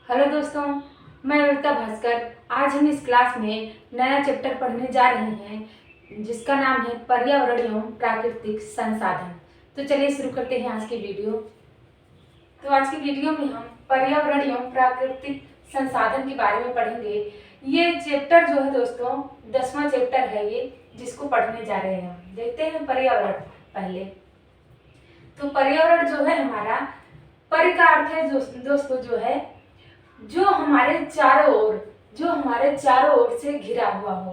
Hello दोस्तों, मैं अविता भास्कर। आज हम इस क्लास में नया चैप्टर पढ़ने जा रहे हैं जिसका नाम है पर्यावरण एवं प्राकृतिक संसाधन। तो चलिए शुरू करते हैं आज की वीडियो। तो आज की वीडियो में हम पर्यावरण एवं प्राकृतिक संसाधन के बारे में पढ़ेंगे। ये चैप्टर जो है दोस्तों 10वां चैप्टर है ये, जिसको पढ़ने जा रहे हैं हम। देखते हैं पर्यावरण पहले। तो पर्यावरण जो है हमारा, पर का अर्थ है दोस्तों जो है जो हमारे चारों ओर से घिरा हुआ हो,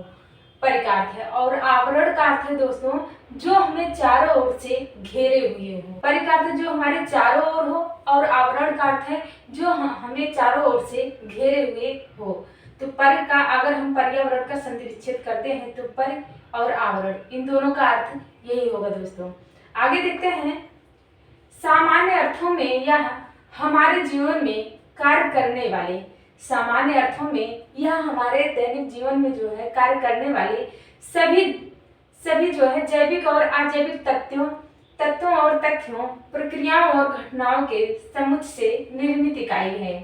पर का अर्थ है। और आवरण का अर्थ है दोस्तों जो हमें चारों ओर से घेरे हुए हो। पर का अर्थ जो हमारे चारों ओर हो, और आवरण का अर्थ है जो हमें चारों ओर से घेरे हुए हो। तो पर का अगर हम पर्यावरण का संधिविच्छेद करते हैं तो पर और आवरण, इन दोनों का अर्थ यही होगा दोस्तों। आगे देखते हैं। सामान्य अर्थों में यह हमारे जीवन में कार्य करने वाले, सामान्य अर्थों में यह हमारे दैनिक जीवन में जो है कार्य करने वाले सभी जो है जैविक और अजैविक तत्वों और तथ्यों, प्रक्रियाओं और घटनाओं के समुच्चय से निर्मित इकाई है।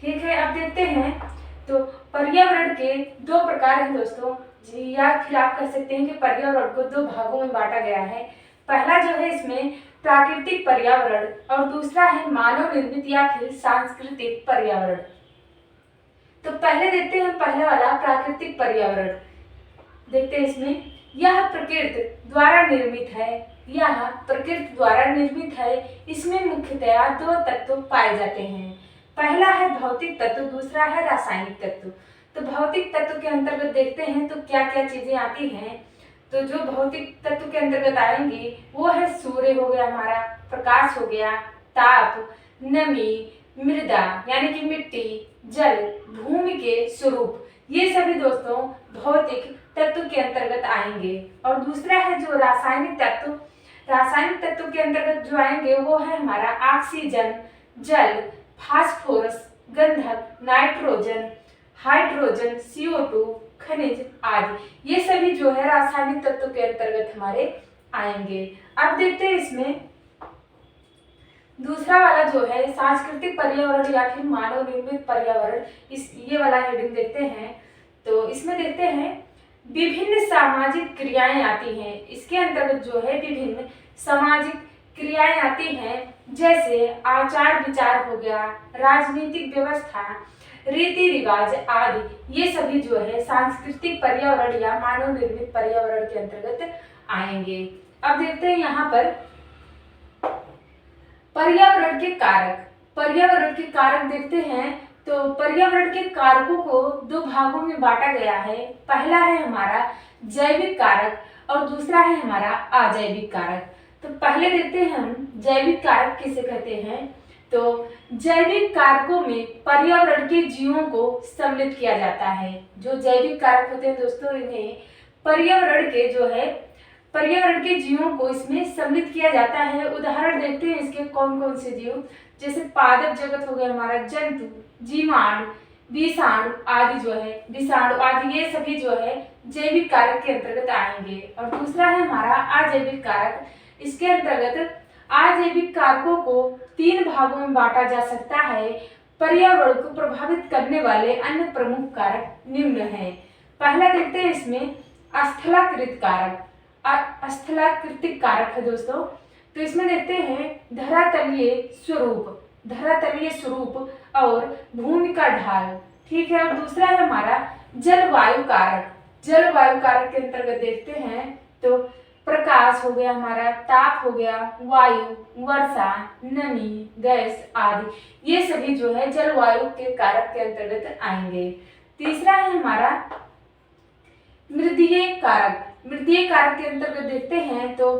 ठीक है, अब देखते हैं। तो पर्यावरण के दो प्रकार हैं दोस्तों जी, या फिर आप कह सकते हैं कि पर्यावरण को दो भागों में बांटा गया है। पहला जो है इसमें प्राकृतिक पर्यावरण और दूसरा है मानव निर्मित या फिर सांस्कृतिक पर्यावरण। तो पहले देखते हैं पहले वाला प्राकृतिक पर्यावरण। देखते हैं इसमें यह प्रकृति द्वारा निर्मित है। इसमें मुख्यतया दो तत्व पाए जाते हैं। पहला है भौतिक तत्व, दूसरा है रासायनिक तत्व। तो भौतिक तत्व के अंतर्गत देखते हैं तो क्या क्या चीजें आती हैं। तो जो भौतिक तत्व के अंतर्गत आएंगी वो है सूर्य हो गया हमारा, प्रकाश हो गया, ताप, नमी, मृदा यानी कि मिट्टी, जल, भूमि के स्वरूप, ये सभी दोस्तों भौतिक तत्व के अंतर्गत आएंगे। और दूसरा है जो रासायनिक तत्व के अंतर्गत जो आएंगे वो है हमारा ऑक्सीजन, जल, फास्फोरस, गंधक, नाइट्रोजन, हाइड्रोजन, CO2, खनिज आदि। ये सभी जो है रासायनिक तत्व के अंतर्गत हमारे आएंगे। अब देखते हैं इसमें दूसरा वाला जो है सांस्कृतिक पर्यावरण या फिर मानव निर्मित पर्यावरण, ये वाला हेडिंग देखते हैं। तो इसमें देखते हैं विभिन्न सामाजिक क्रियाएं आती हैं। इसके अंतर्गत जो है विभिन्न सामाजिक क्रियाएं आती हैं, जैसे आचार विचार हो गया, राजनीतिक व्यवस्था, रीति रिवाज आदि। ये सभी जो है सांस्कृतिक पर्यावरण या मानव निर्मित पर्यावरण के अंतर्गत आएंगे। अब देखते हैं यहाँ पर पर्यावरण के कारक देखते हैं। तो पर्यावरण के कारकों को दो भागों में बांटा गया है। पहला है हमारा जैविक कारक और दूसरा है हमारा अजैविक कारक। तो पहले देखते हैं हम जैविक कारक किसे कहते हैं। तो जैविक कारकों में पर्यावरण के जीवों को सम्मिलित किया जाता है। जो जैविक कारक होते हैं दोस्तों, इन्हें पर्यावरण के जीवों को इसमें सम्मिलित किया जाता है। उदाहरण देखते हैं इसके कौन कौन से जीव, जैसे पादप जगत हो गया हमारा, जंतु, जीवाणु, विषाणु आदि, ये सभी जो है जैविक कारक के अंतर्गत आएंगे। और दूसरा है हमारा अजैविक कारक। इसके अंतर्गत अजैविक कारकों को तीन भागों में बांटा जा सकता है। पर्यावरण को प्रभावित करने वाले अन्य प्रमुख कारक निम्न हैं। पहला देखते हैं इसमें स्थलाकृतिक कारक है दोस्तों। तो इसमें देखते हैं धरातलीय स्वरूप और भूमि का ढाल। ठीक है, और दूसरा है हमारा जलवायु कारक के अंतर्गत देखते हैं तो प्रकाश हो गया हमारा, ताप हो गया, वायु, वर्षा, नमी, गैस आदि। ये सभी जो है जलवायु के कारक के अंतर्गत आएंगे। तीसरा है हमारा मृदीय कारक के अंतर्गत देखते हैं तो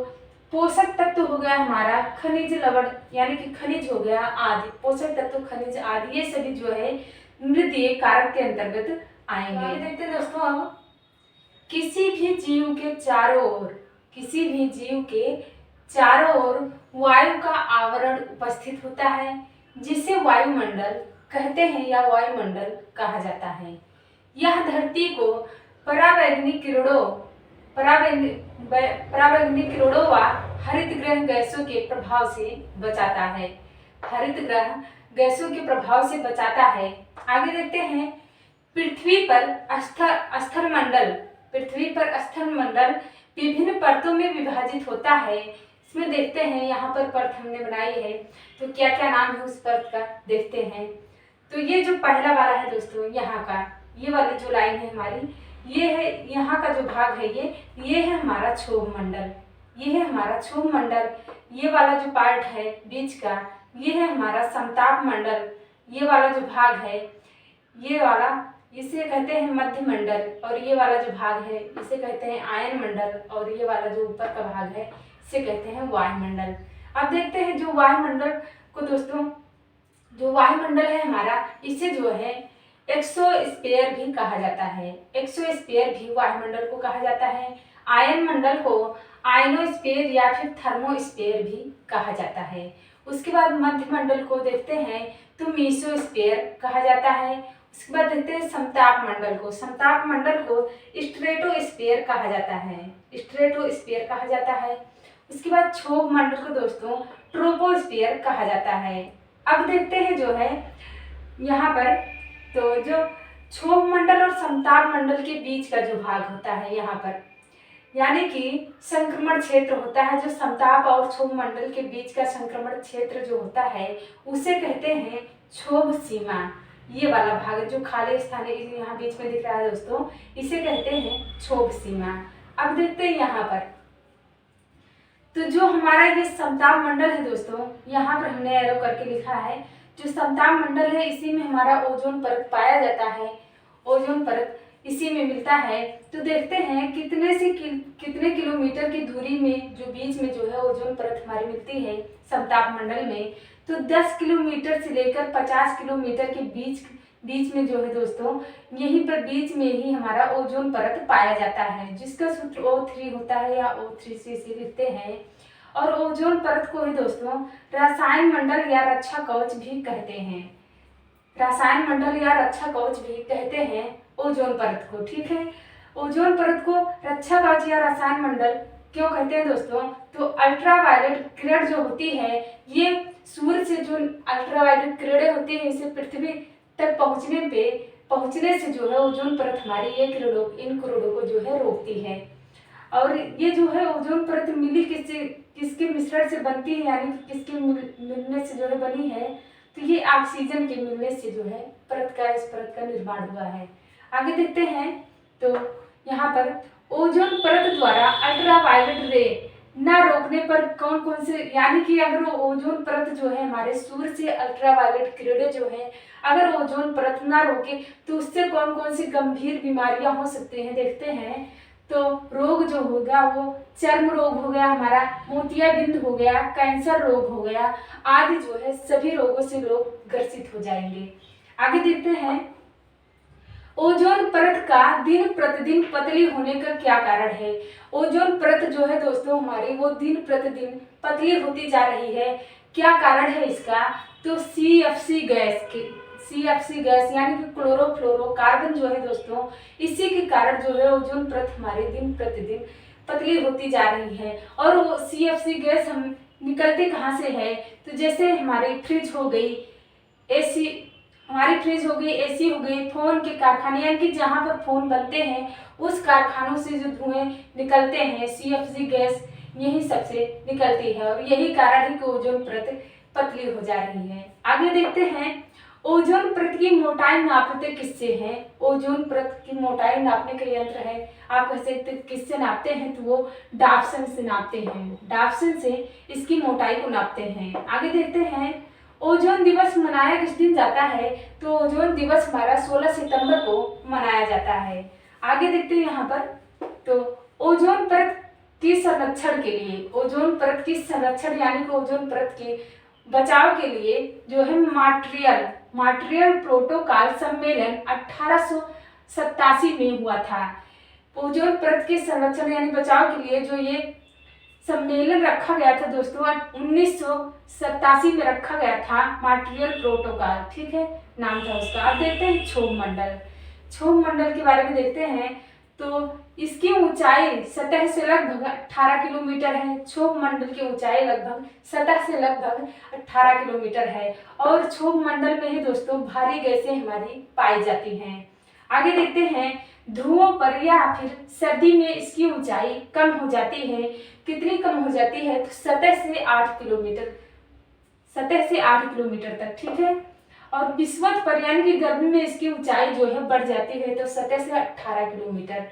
पोषक तत्व हो गया हमारा, खनिज लवण यानी कि खनिज हो गया आदि, पोषक तत्व, खनिज आदि, ये सभी जो है मृदीय कारक के अंतर्गत आएंगे। देखते हैं दोस्तों, अब किसी भी जीव के चारों ओर वायु का आवरण उपस्थित होता है, जिसे वायुमंडल कहते हैं या वायुमंडल कहा जाता है। यह धरती को पराबैंगनी किरणों व हरित गृह गैसों के प्रभाव से बचाता है। हरित गृह गैसों के प्रभाव से बचाता है। आगे देखते हैं, पृथ्वी पर स्थलमंडल, पृथ्वी पर स्थलमंडल विभिन्न परतों में विभाजित होता है। इसमें देखते हैं, यहाँ पर परत हमने बनाई है, तो क्या क्या नाम है उस परत का देखते हैं। तो ये जो पहला वाला है दोस्तों, यहाँ का ये वाली जो लाइन है हमारी, ये है यहाँ का जो भाग है, ये है हमारा क्षोभ मंडल, ये है हमारा क्षोभ मंडल। ये वाला जो पार्ट है बीच का, ये है हमारा समताप मंडल। ये वाला जो भाग है, ये वाला, इसे कहते हैं मध्य मंडल। और ये वाला जो भाग है इसे कहते हैं आयन मंडल। और ये वाला जो ऊपर का भाग है इसे कहते हैं वायुमंडल। अब देखते हैं जो वायुमंडल को दोस्तों, जो वायुमंडल है हमारा, इसे जो है एक्सोस्फीयर भी कहा जाता है। एक्सोस्फीयर भी वायुमंडल को कहा जाता है। आयन मंडल को आयनोस्फीयर या फिर थर्मोस्फीयर भी कहा जाता है। उसके बाद मध्य मंडल को देखते हैं तो मीसोस्फीयर कहा जाता है। उसके बाद देखते हैं समताप मंडल को, समताप मंडल को स्ट्रेटोस्फीयर कहा जाता है, स्ट्रेटोस्फीयर कहा जाता है। उसके बाद क्षोभ मंडल को दोस्तों ट्रोपोस्फीयर कहा जाता है। अब देखते हैं जो है यहाँ पर, तो जो क्षोभ मंडल और समताप मंडल के बीच का जो भाग होता है यहाँ पर, यानी कि संक्रमण क्षेत्र होता है, जो समताप और क्षोभ मंडल के बीच का संक्रमण क्षेत्र जो होता है उसे कहते हैं क्षोभ सीमा। ये वाला भाग जो खाली स्थान है यहाँ बीच में दिख रहा है दोस्तों, इसे कहते हैं क्षोभ सीमा। अब देखते हैं यहाँ पर, तो जो हमारा ये समताप मंडल है दोस्तों, यहाँ पर हमने एरो करके लिखा है, जो समताप मंडल है इसी में हमारा ओजोन परत पाया जाता है, ओजोन परत इसी में मिलता है। तो देखते हैं कितने किलोमीटर की दूरी में जो बीच में जो है ओजोन परत हमारी मिलती है समताप मंडल में, तो 10 किलोमीटर से लेकर 50 किलोमीटर के बीच में जो है दोस्तों, यहीं पर बीच में ही हमारा ओजोन परत पाया जाता है, जिसका सूत्र O3 होता है या O3 से लिखते हैं। और ओजोन परत को ही दोस्तों रसायन मंडल या रक्षा कवच भी कहते हैं, रसायन मंडल या रक्षा कवच भी कहते हैं ओजोन परत को। ठीक है, ओजोन परत को रक्षा कवच या रसायन मंडल क्यों कहते हैं दोस्तों, तो अल्ट्रावायलेट किरण जो होती है, ये सूर्य से जो अल्ट्रावायलेट किरणें होती है, इसे पृथ्वी तक पहुंचने से जो है ओजोन परत हमारी इन किरणों को जो है रोकती है। और ये जो है ओजोन परत मिली किसके मिश्रण से बनती है, यानी कि किसके मिलने से जो है बनी है, तो ये ऑक्सीजन के मिलने से जो है इस परत का निर्माण हुआ है। आगे देखते हैं, तो यहाँ पर ओजोन परत द्वारा अल्ट्रावायलेट रे न रोकने पर कौन कौन से, यानी कि अगर ओजोन परत जो है हमारे सूर्य से अल्ट्रावायलेट किरणें जो है अगर ओजोन परत ना रोके तो उससे कौन कौन सी गंभीर बीमारियां हो सकती हैं देखते हैं। तो रोग जो होगा वो चर्म रोग हो गया, हमारा मोतियाबिंद हो गया, कैंसर रोग हो गया आदि जो है सभी रोगों से लोग ग्रसित हो जाएंगे। आगे देखते हैं, ओजोन परत का दिन प्रतिदिन पतली होने का क्या कारण है। ओजोन परत जो है दोस्तों हमारी वो दिन प्रतिदिन पतली होती जा रही है, क्या कारण है इसका, तो CFC गैस यानी कि क्लोरोफ्लोरोकार्बन जो है दोस्तों, इसी के कारण जो है ओजोन परत हमारी दिन प्रतिदिन पतली होती जा रही है। और वो CFC गैस हम निकलती कहाँ से है, तो जैसे हमारी फ्रिज हो गई, AC हो गई, फोन के कारखाने, यानी कि जहाँ पर फोन बनते हैं उस कारखानों से जो धुएं निकलते हैं CFC गैस यही सबसे निकलती है, और यही कारण है कि ओजोन परत पतली हो जा रही है। आगे देखते हैं, ओजोन परत की मोटाई नापते किससे हैं। ओजोन परत की मोटाई नापने का यंत्र है, आप कह सकते किससे नापते हैं, तो वो डाप्सन से नापते हैं, डाप्सन से इसकी मोटाई को नापते हैं। आगे देखते हैं, ओजोन दिवस मनाया किस दिन जाता है, तो ओजोन दिवस हमारा 16 सितंबर को मनाया जाता है। आगे देखते हैं यहाँ पर, तो ओजोन परत की संरक्षण के लिए, ओजोन परत की संरक्षण यानी कि ओजोन परत के बचाव के लिए जो है मॉन्ट्रियल प्रोटोकॉल सम्मेलन 1887 में हुआ था। ओजोन परत के संरक्षण यानी बचाव के लिए जो ये सम्मेलन रखा गया था दोस्तों 1987 में रखा गया था, मॉन्ट्रियल प्रोटोकॉल, ठीक है, नाम था उसका। अब देखते हैं क्षोभ मंडल के बारे में देखते हैं। तो इसकी ऊंचाई सतह से लगभग 18 किलोमीटर है। क्षोभ मंडल की ऊंचाई लगभग सतह से लगभग 18 किलोमीटर है और क्षोभ मंडल में ही दोस्तों भारी गैसें हमारी पाई जाती हैं। आगे देखते हैं, ध्रुवों पर या फिर सर्दी में इसकी ऊंचाई कम हो जाती है। कितनी कम हो जाती है? तो सतह से 8 किलोमीटर, सतह से 8 किलोमीटर तक, ठीक है। और विषुवत पर यानी कि गर्मी में इसकी ऊंचाई जो है बढ़ जाती है, तो सतह से 18 किलोमीटर।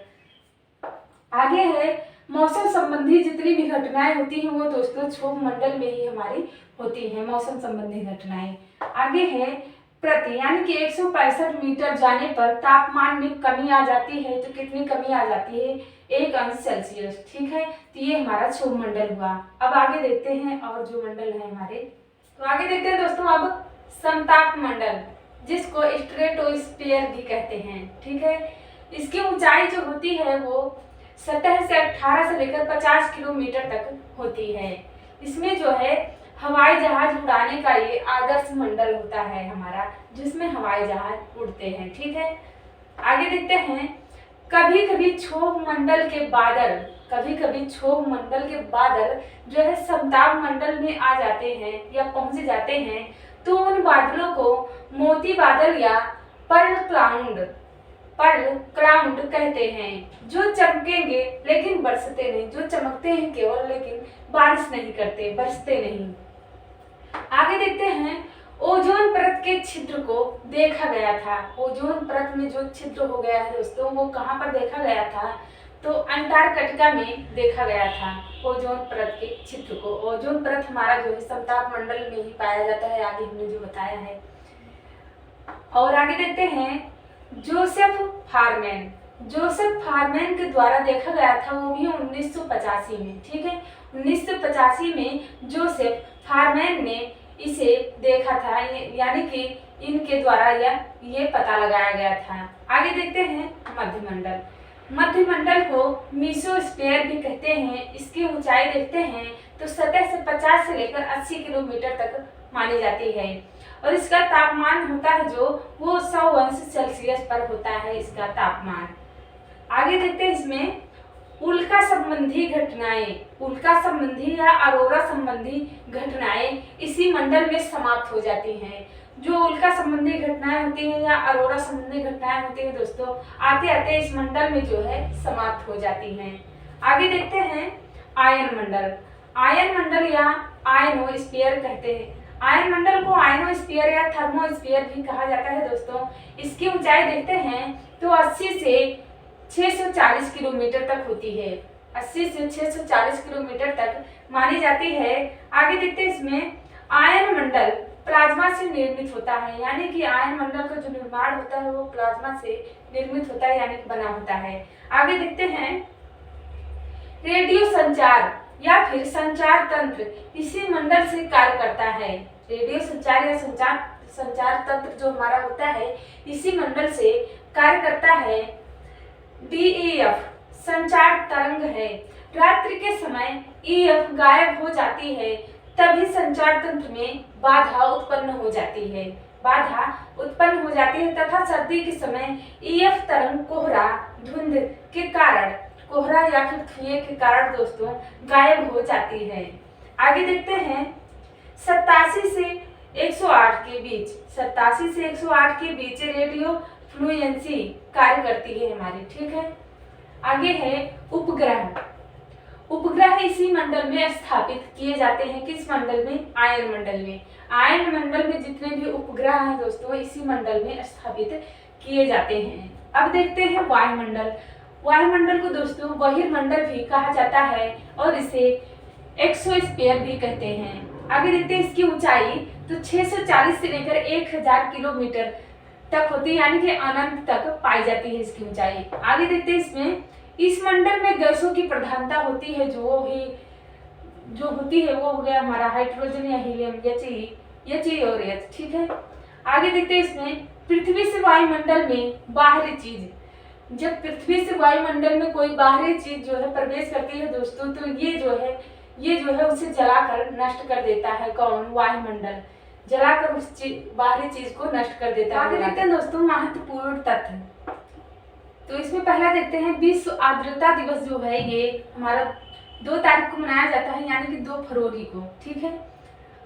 आगे है, मौसम संबंधी जितनी भी घटनाएं होती हैं वो दोस्तों क्षोभ मंडल में ही हमारी होती हैं, मौसम संबंधी घटनाएं। आगे है, प्रति यानी कि 165 मीटर जाने पर तापमान में कमी आ जाती है। तो कितनी कमी आ जाती है? 1 अंश सेल्सियस, ठीक है। तो ये हमारा क्षोभ मंडल हुआ। अब आगे देखते हैं और जो मंडल है हमारे, तो आगे देखते हैं दोस्तों अब समताप मंडल, जिसको स्ट्रेटोस्फीयर भी कहते हैं, ठीक है। इसकी ऊंचाई जो होती है वो सतह से 18 से लेकर 50 किलोमीटर तक होती है। इसमें जो है हवाई जहाज उड़ाने का ये आदर्श मंडल होता है हमारा, जिसमें हवाई जहाज उड़ते हैं, ठीक है। आगे देखते हैं, कभी कभी क्षोभ मंडल के बादल, कभी कभी क्षोभ मंडल के बादल जो है समताप मंडल में आ जाते हैं या पहुंच जाते हैं। तो उन बादलों को मोती बादल या पर्ल क्लाउड कहते हैं, जो चमकेंगे लेकिन बरसते नहीं, जो चमकते हैं केवल लेकिन बारिश नहीं करते, बरसते नहीं। आगे देखते हैं, ओजोन परत के छिद्र को देखा गया था। ओजोन परत में जो छिद्र हो गया है दोस्तों, वो कहाँ पर देखा गया था? तो अंटार्कटिका में देखा गया था ओजोन परत के छिद्र को। ओजोन परत हमारा जो है समताप मंडल में ही पाया जाता है, आगे हमने जो बताया है। और आगे देखते हैं, जोसेफ फारमैन के द्वारा देखा गया था, वो भी 1985 में, ठीक है। 1985 में जोसेफ फारमैन ने इसे देखा था, यानी कि इनके द्वारा ये पता लगाया गया था। आगे देखते हैं, मध्यमंडल। मध्यमंडल को मीसोस्फीयर भी कहते हैं। इसकी ऊंचाई देखते हैं तो सतह से 50 से लेकर 80 किलोमीटर तक मानी जाती है और इसका तापमान होता है जो वो 100 अंश सेल्सियस पर होता है इसका तापमान। आगे देखते हैं, इसमें उल्का संबंधी घटनाएं, उल्का संबंधी या अरोरा संबंधी घटनाएं इसी मंडल में समाप्त हो जाती हैं। जो उल्का संबंधी घटनाएं होती हैं या अरोरा संबंधी घटनाएं होती हैं दोस्तों, आते आते इस मंडल में जो है समाप्त हो जाती हैं। आगे देखते हैं, आयन मंडल। आयन मंडल या आयनोस्फीयर कहते हैं। आयन मंडल को आयनोस्फीयर या थर्मोस्फीयर भी कहा जाता है दोस्तों। इसकी ऊंचाई देखते हैं तो 80 से 640 किलोमीटर तक होती है। 80 से 640 किलोमीटर तक मानी जाती है। आगे देखते हैं, इसमें आयन मंडल प्लाज्मा से निर्मित होता है, यानी कि आयन मंडल का जो निर्माण होता है वो प्लाज्मा से निर्मित होता है, यानी कि बना होता है। आगे देखते हैं, रेडियो संचार या फिर संचार तंत्र इसी मंडल से कार्य करता है। रेडियो संचार या संचार तंत्र जो हमारा होता है इसी मंडल से कार्य करता है। DEF संचार तरंग है। रात्रि के समय EF गायब हो जाती है, तभी संचार तंत्र में बाधा उत्पन्न हो जाती है, बाधा उत्पन्न हो जाती है तथा सर्दी के समय EF तरंग कोहरा, धुंध के कारण, कोहरा या फिर धुएं के कारण दोस्तों गायब हो जाती है। आगे देखते हैं, 87 से 108 के बीच, 87 से 108 के बीच रेडियो फ्लुएंसी कार्य करती है हमारी, ठीक है। आगे है उपग्रह। उपग्रह इसी मंडल में स्थापित किए जाते हैं। किस मंडल में? आयन मंडल में। आयन मंडल में जितने भी उपग्रह हैं दोस्तों इसी मंडल में स्थापित किए जाते हैं। अब देखते हैं वायुमंडल। वायुमंडल को दोस्तों बहिर्मंडल भी कहा जाता है और इसे एक्सोस्फीयर भी कहते हैं। आगे देखते हैं, इसकी ऊंचाई तो 640 से लेकर 1000 किलोमीटर तक होती है, यानी कि अनंत तक पाई जाती है इसकी ऊंचाई। आगे देखते हैं, इसमें इस मंडल में गैसों की प्रधानता होती है, जो होती है वो हो गया हमारा हाइड्रोजन या हीलियम, He और H, ठीक है। आगे देखते हैं, इसमें पृथ्वी से वायुमंडल में बाहरी चीज, जब पृथ्वी से वायुमंडल में कोई बाहरी चीज जो है प्रवेश करती है दोस्तों, तो ये जो है उसे जलाकर नष्ट कर देता है। कौन? वायुमंडल जलाकर उस बाहरी चीज को नष्ट कर देता है। आगे देखते हैं दोस्तों महत्वपूर्ण तथ्य। तो इसमें पहला देखते हैं विश्व आर्द्रता दिवस जो है ये हमारा 2 तारीख को मनाया जाता है, यानी कि 2 फरवरी को, ठीक है।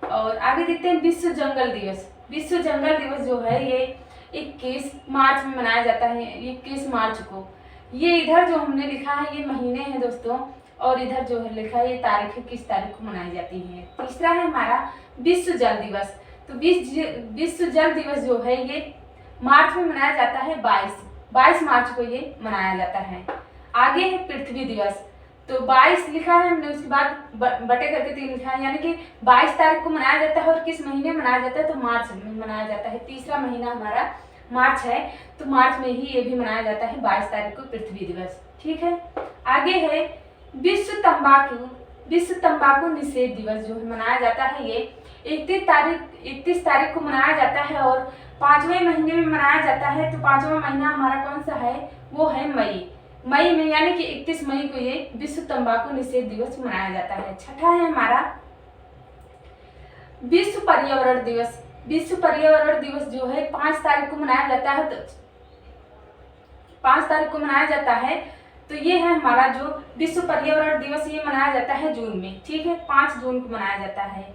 और आगे देखते हैं विश्व जंगल दिवस। विश्व जंगल दिवस जो है ये 21 मार्च में मनाया जाता है, 21 मार्च को। ये इधर जो हमने लिखा है ये महीने हैं दोस्तों, और इधर जो है लिखा है ये तारीख है, किस तारीख को मनाई जाती है। तीसरा है हमारा विश्व जल दिवस। तो विश्व जल दिवस जो है ये मार्च में मनाया जाता है, 22 मार्च को ये मनाया जाता है। आगे है पृथ्वी दिवस। तो 22 लिखा है हमने, उसके बाद बटे करके 3 लिखा है, यानी कि 22 तारीख को मनाया जाता है। और किस महीने मनाया जाता है, तो मार्च में मनाया जाता है। तीसरा महीना हमारा मार्च है, तो मार्च में ही ये भी मनाया जाता है 22 तारीख को पृथ्वी दिवस, ठीक है। आगे है विश्व तंबाकू निषेध दिवस जो मनाया जाता है ये 31 तारीख को मनाया जाता है, और 5वें महीने में मनाया जाता है। तो 5वां महीना हमारा कौन सा है, वो है मई में, यानी कि 31 मई को ये विश्व तंबाकू निषेध दिवस मनाया जाता है। छठा है हमारा विश्व पर्यावरण दिवस। विश्व पर्यावरण दिवस जो है 5 तारीख को मनाया जाता है, तो 5 तारीख को मनाया जाता है। तो ये है हमारा जो विश्व पर्यावरण दिवस, ये मनाया जाता है जून में, ठीक है, 5 जून को मनाया जाता है।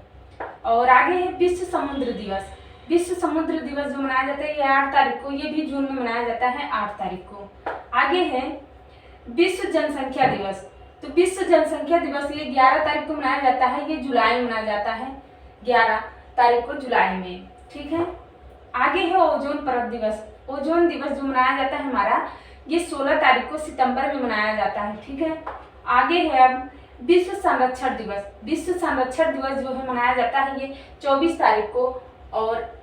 और आगे है विश्व समुद्र दिवस। विश्व समुद्र दिवस जो मनाया जाता है ये 8 तारीख को, ये भी जून में मनाया जाता है 8 तारीख को। आगे है विश्व जनसंख्या दिवस। तो विश्व जनसंख्या दिवस ये 11 तारीख को मनाया जाता है, ये जुलाई में मनाया जाता है, 11 तारीख को जुलाई में, ठीक है। आगे है ओजोन परत दिवस। ओजोन दिवस जो मनाया जाता है हमारा ये 16 तारीख को सितंबर में मनाया जाता है, ठीक है। आगे है अब विश्व संरक्षण दिवस। विश्व संरक्षण दिवस जो है मनाया जाता है ये 24 तारीख को, और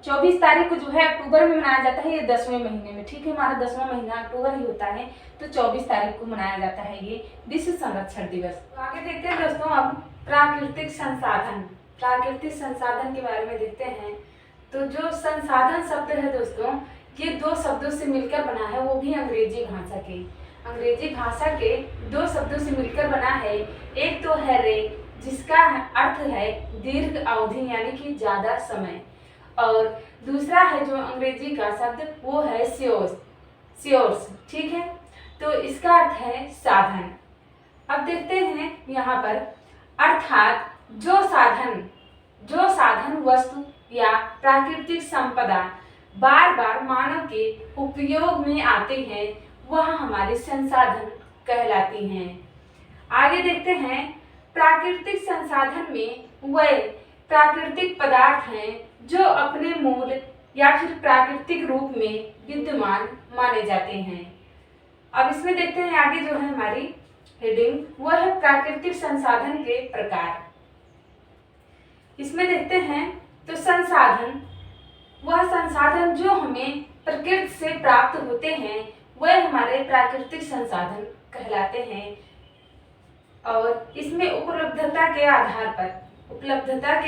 24 तारीख को जो है अक्टूबर में मनाया जाता है, ये 10वें महीने में, ठीक है। हमारा 10वां महीना अक्टूबर ही होता है, तो 24 तारीख को मनाया जाता है ये विश्व संरक्षण दिवस। तो आगे देखते हैं दोस्तों अब प्राकृतिक संसाधन। प्राकृतिक संसाधन के बारे में देखते हैं। तो जो संसाधन शब्द है दोस्तों ये 2 शब्दों से मिलकर बना है, वो भी अंग्रेजी भाषा के 2 शब्दों से मिलकर बना है। एक तो है रे, जिसका अर्थ है दीर्घ अवधि यानी कि ज्यादा समय, और दूसरा है जो अंग्रेजी का शब्द वो है श्योर्स, ठीक है। तो इसका अर्थ है साधन। अब देखते हैं यहाँ पर, अर्थात जो साधन वस्तु या प्राकृतिक संपदा बार बार मानव के उपयोग में आते हैं वह हमारे संसाधन कहलाती हैं। आगे देखते हैं, प्राकृतिक संसाधन में वह प्राकृतिक पदार्थ हैं जो अपने मूल या फिर प्राकृतिक रूप में विद्यमान माने जाते हैं। अब इसमें देखते हैं आगे जो है हमारी हेडिंग, वह है प्राकृतिक संसाधन के प्रकार। इसमें देखते हैं तो वह संसाधन जो हमें प्रकृति से प्राप्त होते हैं वह हमारे प्राकृतिक संसाधन कहलाते हैं। और इसमें उपलब्धता के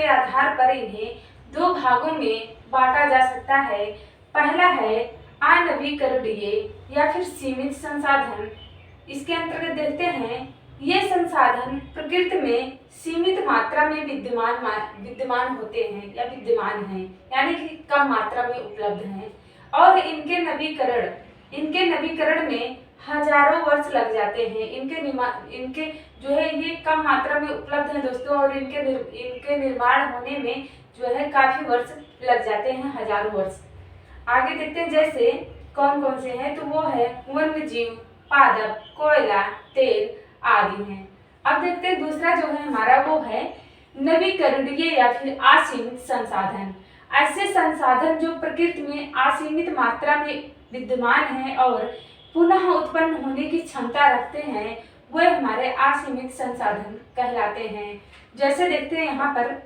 आधार पर इन्हें 2 भागों में बांटा जा सकता है। पहला है अनवीकरणीय या फिर सीमित संसाधन। इसके अंतर्गत देखते हैं ये संसाधन प्रकृति में सीमित मात्रा में विद्यमान होते हैं या विद्यमान हैं, यानी कि कम मात्रा में उपलब्ध हैं, और इनके नवीकरण में हजारों वर्ष लग जाते हैं। इनके जो है ये कम मात्रा में उपलब्ध हैं दोस्तों, और इनके निर्माण होने में जो है काफी वर्ष लग जाते हैं, हजारों वर्ष। आगे देखते हैं जैसे कौन कौन से हैं, तो वो है वन्य जीव, पादप, कोयला, तेल आदि हैं। अब देखते हैं दूसरा जो है हमारा वो है नवीकरणीय या फिर असीमित संसाधन। ऐसे संसाधन जो प्रकृति में असीमित मात्रा में विद्यमान हैं और पुनः उत्पन्न होने की क्षमता रखते हैं, वह हमारे असीमित संसाधन कहलाते हैं। जैसे देखते हैं यहाँ पर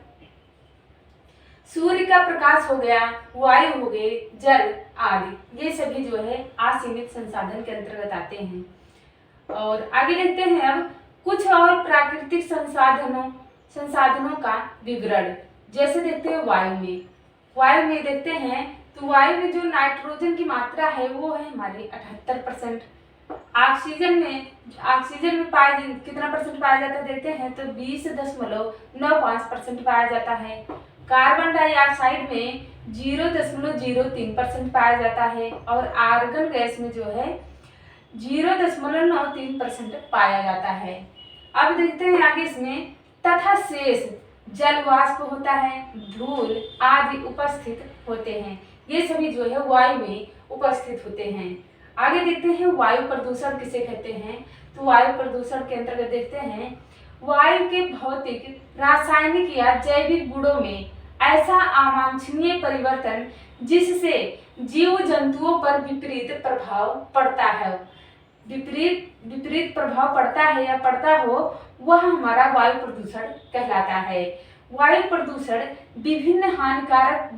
सूर्य का प्रकाश हो गया, वायु हो गए, जल आदि, ये सभी जो है असीमित संसाधन के अंतर्गत आते हैं। और आगे देखते हैं अब कुछ और प्राकृतिक संसाधनों का विवरण। जैसे देखते हैं वायु में देखते हैं तो वायु में जो नाइट्रोजन की मात्रा है वो है हमारे 78%। ऑक्सीजन में कितना परसेंट पाया जाता है देखते हैं तो 20.95% पाया जाता है। कार्बन डाइऑक्साइड में 0.03% पाया जाता है और आर्गन गैस में जो है 0.93% पाया जाता है। अब देखते हैं आगे इसमें, तथा शेष जल वाष्प होता है, धूल आदि उपस्थित होते हैं। ये सभी जो है वायु में उपस्थित होते हैं। आगे देखते हैं वायु प्रदूषण किसे कहते हैं। तो वायु प्रदूषण के अंतर्गत देखते हैं, वायु के भौतिक, रासायनिक या जैविक गुणों में ऐसा अवांछनीय परिवर्तन जिससे जीव जंतुओं पर विपरीत प्रभाव पड़ता है, विपरीत प्रभाव पड़ता है या पड़ता हो, वह हमारा वायु प्रदूषण कहलाता है। वायु प्रदूषण विभिन्न हानिकारक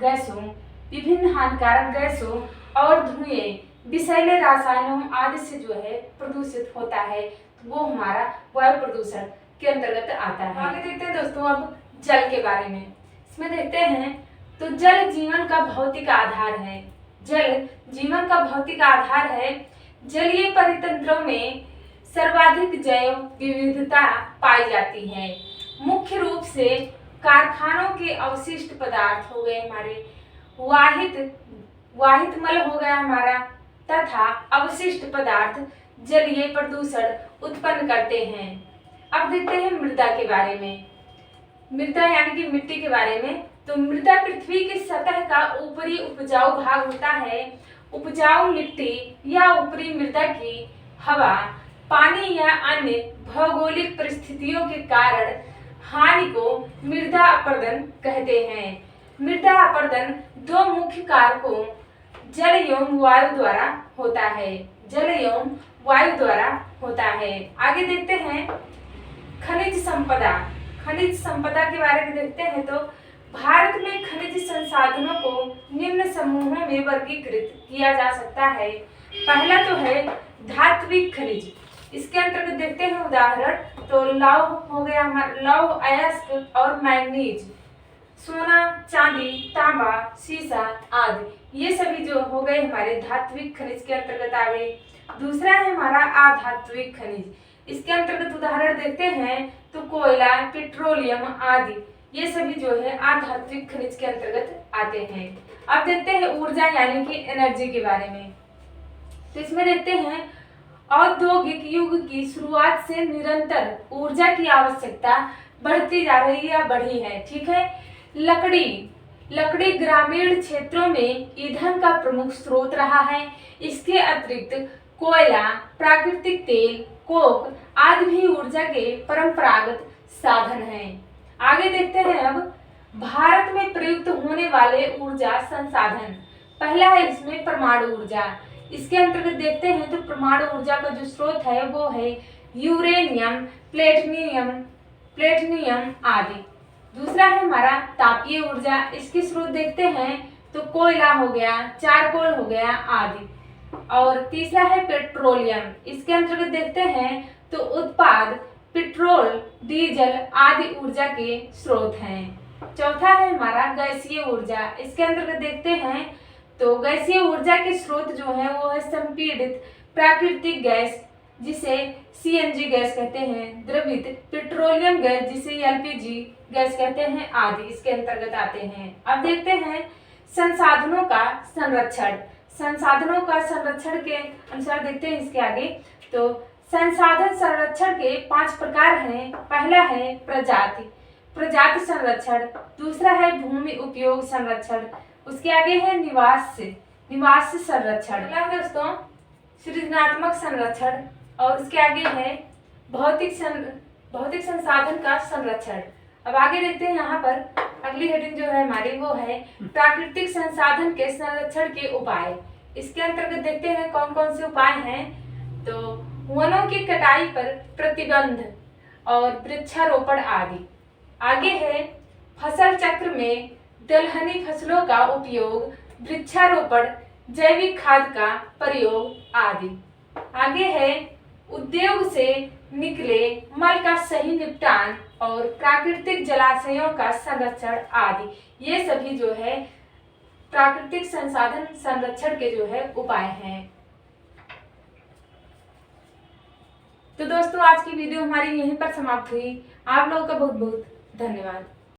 गैसों और धुएं, विषैले रसायनों आदि से जो है प्रदूषित होता है, तो वो हमारा वायु प्रदूषण के अंतर्गत आता है। आगे देखते हैं दोस्तों अब जल के बारे में। इसमें देखते हैं तो जल जीवन का भौतिक आधार है। जल जीवन का भौतिक आधार है। जलीय परितंत्रों में सर्वाधिक जैव विविधता पाई जाती है। मुख्य रूप से कारखानों के अवशिष्ट पदार्थ हो गए हमारे, वाहित मल हो गया हमारा, तथा अवशिष्ट पदार्थ जलीय प्रदूषण उत्पन्न करते हैं। अब देखते हैं मृदा के बारे में। मृदा यानी कि मिट्टी के बारे में। तो मृदा पृथ्वी की सतह का ऊपरी उपजाऊ भाग होता है। उपजाऊ मिट्टी या ऊपरी मृदा की हवा, पानी या अन्य भौगोलिक परिस्थितियों के कारण हानि को मृदा अपरदन कहते हैं। मृदा अपरदन दो मुख्य कारकों जल एवं वायु द्वारा होता है। जल एवं वायु द्वारा होता है। आगे देखते हैं खनिज संपदा। खनिज संपदा के बारे में देखते हैं तो भारत में खनिज संसाधनों को निम्न समूहों में वर्गीकृत किया जा सकता है। पहला तो है धात्विक खनिज। इसके अंतर्गत देखते हैं उदाहरण, तो लौह हो गया हमारा, लौह, अयस्क और मैग्नीज, सोना, चांदी, तांबा, सीसा आदि, ये सभी जो हो गए हमारे धात्विक खनिज के अंतर्गत आ गए। दूसरा है हमारा अधात्विक खनिज। इसके अंतर्गत उदाहरण देखते हैं तो कोयला, पेट्रोलियम आदि, ये सभी जो है अधात्विक खनिज के अंतर्गत आते हैं। अब देखते हैं ऊर्जा यानी कि एनर्जी के बारे में। तो इसमें देखते हैं औद्योगिक युग की शुरुआत से निरंतर ऊर्जा की आवश्यकता बढ़ती जा रही है या बढ़ी है। ठीक है। लकड़ी ग्रामीण क्षेत्रों में ईंधन का प्रमुख स्रोत रहा है। इसके अतिरिक्त कोयला, प्राकृतिक तेल, कोक आदि भी ऊर्जा के परंपरागत साधन हैं। आगे देखते हैं अब भारत में प्रयुक्त होने वाले ऊर्जा संसाधन। पहला है इसमें परमाणु ऊर्जा। इसके अंतर्गत देखते हैं तो परमाणु ऊर्जा का जो स्रोत है वो है यूरेनियम, प्लेटिनियम आदि। दूसरा है हमारा तापीय ऊर्जा। इसके स्रोत देखते हैं तो कोयला हो गया, चारकोल हो गया आदि। और तीसरा है पेट्रोलियम। इसके अंतर्गत देखते हैं तो उत्पाद पेट्रोल, डीजल आदि ऊर्जा के स्रोत हैं। चौथा है हमारा गैसीय ऊर्जा। इसके अंतर्गत देखते हैं तो गैसीय ऊर्जा के स्रोत जो है वो है संपीड़ित प्राकृतिक गैस जिसे सीएनजी गैस कहते हैं, द्रवित पेट्रोलियम गैस जिसे एलपीजी गैस कहते हैं आदि इसके अंतर्गत आते हैं। अब देखते हैं संसाधनों का संरक्षण। संसाधनों का संरक्षण के अनुसार देखते हैं इसके आगे, तो संसाधन संरक्षण के 5 प्रकार हैं। पहला है प्रजाति संरक्षण। दूसरा है भूमि उपयोग संरक्षण। उसके आगे है निवास संरक्षण। अगला है दोस्तों सृजनात्मक संरक्षण और उसके आगे है भौतिक संसाधन का संरक्षण। अब आगे देखते हैं यहाँ पर अगली हेडिंग जो है हमारी वो है प्राकृतिक संसाधन के संरक्षण के उपाय। इसके अंतर्गत देखते हैं कौन कौन से उपाय हैं। तो वनों की कटाई पर प्रतिबंध और वृक्षारोपण आदि। आगे है फसल चक्र में दलहनी फसलों का उपयोग, वृक्षारोपण, जैविक खाद का प्रयोग आदि। आगे है उद्योग से निकले मल का सही निपटान और प्राकृतिक जलाशयों का संरक्षण आदि। ये सभी जो है प्राकृतिक संसाधन संरक्षण के जो है उपाय हैं। तो दोस्तों आज की वीडियो हमारी यहीं पर समाप्त हुई। आप लोगों का बहुत बहुत धन्यवाद।